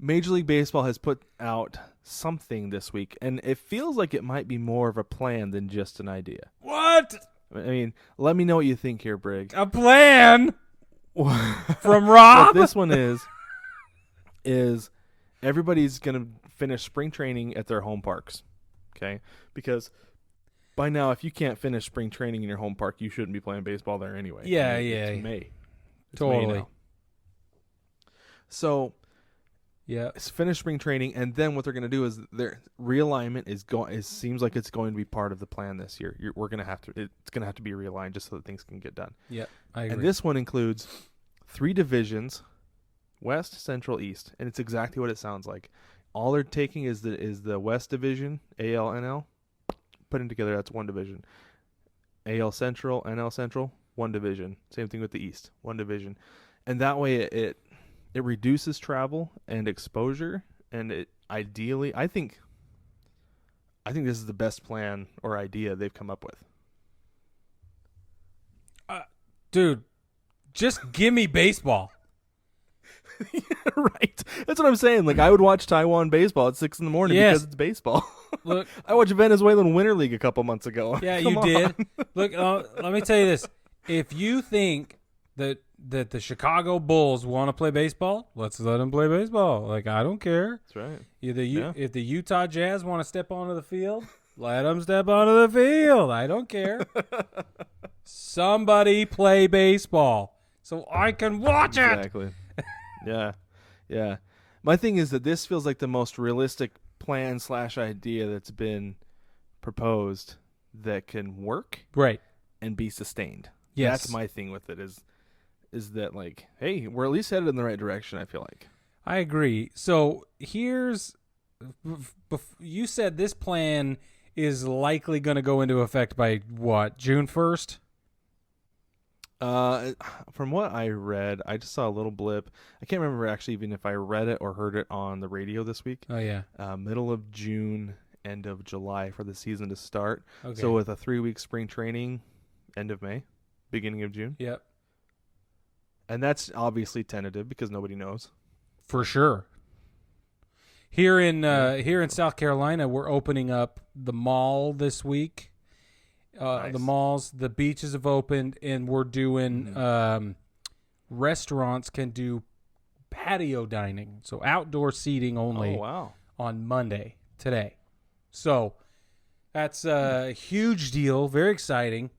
Major League Baseball has put out something this week, and it feels like it might be more of a plan than just an idea. What? I mean, let me know what you think here, Brig. A plan from Rob? What this one is everybody's going to finish spring training at their home parks, okay? Because by now, if you can't finish spring training in your home park, you shouldn't be playing baseball there anyway. Yeah, It's May. It's totally. May now. So, yeah, it's finish spring training, and then what they're going to do is their realignment seems like it's going to be part of the plan this year. It's going to have to be realigned just so that things can get done. Yeah, I agree. And this one includes 3 divisions, West, Central, East, and it's exactly what it sounds like. All they're taking is the West Division, AL, NL, putting together, that's one division. AL Central, NL Central, one division. Same thing with the East, one division. And that way it reduces travel and exposure, and it ideally, I think this is the best plan or idea they've come up with. Dude, just give me baseball. Yeah, right. That's what I'm saying. Like, I would watch Taiwan baseball at 6 a.m. because it's baseball. Look, I watched Venezuelan Winter League a couple months ago. Yeah, Come you on. did. Look, let me tell you this. If you think that the Chicago Bulls want to play baseball, let's let them play baseball. Like, I don't care. That's right. If the Utah Jazz want to step onto the field, let them step onto the field. I don't care. Somebody play baseball so I can watch it. Exactly. Yeah. My thing is that this feels like the most realistic plan / idea that's been proposed that can work, right, and be sustained. Yes. That's my thing with it is that, like, hey, we're at least headed in the right direction, I feel like. I agree. So you said this plan is likely going to go into effect by what, June 1st? From what I read, I just saw a little blip. I can't remember actually even if I read it or heard it on the radio this week. Oh, yeah. Middle of June, end of July for the season to start. Okay. So with a 3-week spring training, end of May, beginning of June. Yep. And that's obviously tentative because nobody knows. For sure. Here in South Carolina, we're opening up the mall this week. Nice. The malls, the beaches have opened, and we're doing restaurants can do patio dining, so outdoor seating only. Oh, wow. On Monday, today. So that's a huge deal, very exciting.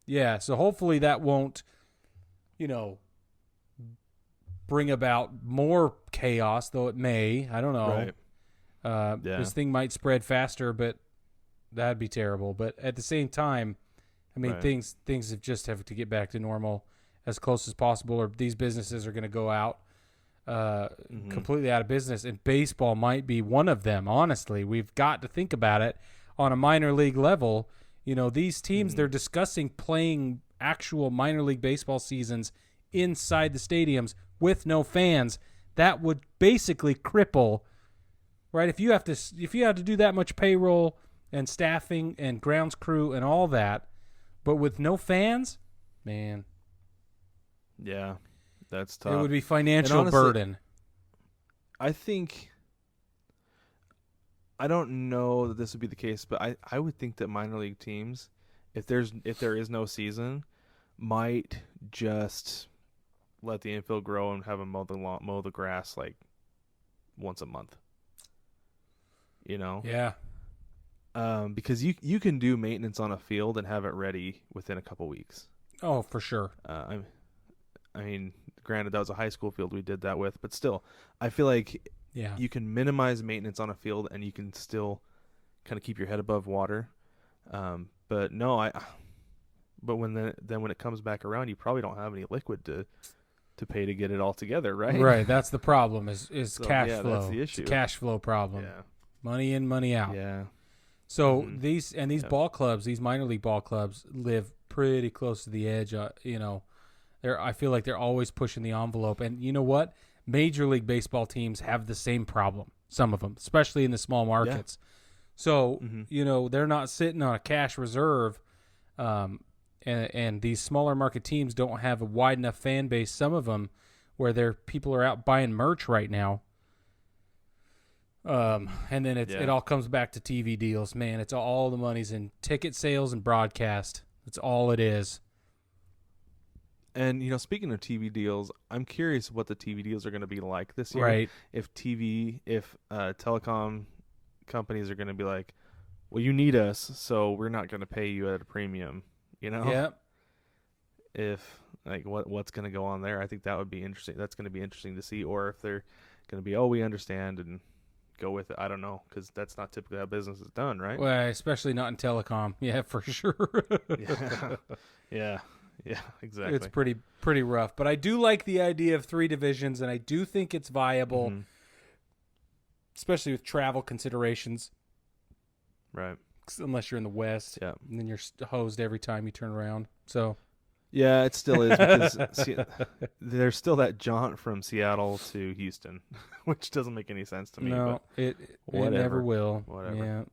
Yeah, so hopefully that won't, bring about more chaos, though it may. I don't know. Right. This thing might spread faster, but that'd be terrible. But at the same time, I mean, things have to get back to normal as close as possible, or these businesses are going to go out completely out of business. And baseball might be one of them. Honestly, we've got to think about it on a minor league level. These teams, they're discussing playing actual minor league baseball seasons inside the stadiums with no fans. That would basically cripple, right? If you have to do that much payroll and staffing and grounds crew and all that, but with no fans, man. Yeah, that's tough. It would be financial honestly, burden. I don't know that this would be the case, but I would think that minor league teams, if there is no season, might just let the infield grow and have them mow the grass like once a month. Yeah. Because you can do maintenance on a field and have it ready within a couple weeks. Oh, for sure. I mean, granted, that was a high school field we did that with, but still, I feel like you can minimize maintenance on a field and you can still kind of keep your head above water. But when it comes back around, you probably don't have any liquid to pay to get it all together, right? Right. That's the problem is cash flow. That's the issue. It's a cash flow problem. Yeah. Money in, money out. Yeah. So these ball clubs, these minor league ball clubs, live pretty close to the edge. I feel like they're always pushing the envelope. And you know what? Major League Baseball teams have the same problem. Some of them, especially in the small markets. Yeah. So they're not sitting on a cash reserve, and these smaller market teams don't have a wide enough fan base. Some of them where people are out buying merch right now. And then it all comes back to TV deals. Man, it's all the money's in ticket sales and broadcast. That's all it is. And, speaking of TV deals, I'm curious what the TV deals are going to be like this year. Right. If telecom companies are going to be like, well, you need us, so we're not going to pay you at a premium, Yep. If, what's going to go on there, I think that would be interesting. That's going to be interesting to see. Or if they're going to be, we understand and go with it. I don't know, because that's not typically how business is done, right? Well, especially not in telecom. Yeah, for sure. Yeah, exactly. It's pretty rough. But I do like the idea of 3 divisions, and I do think it's viable, especially with travel considerations. Right. Unless you're in the West. Yeah. And then you're hosed every time you turn around. So. Yeah, it still is, because there's still that jaunt from Seattle to Houston, which doesn't make any sense to me. No, but it never will. Whatever. Yeah.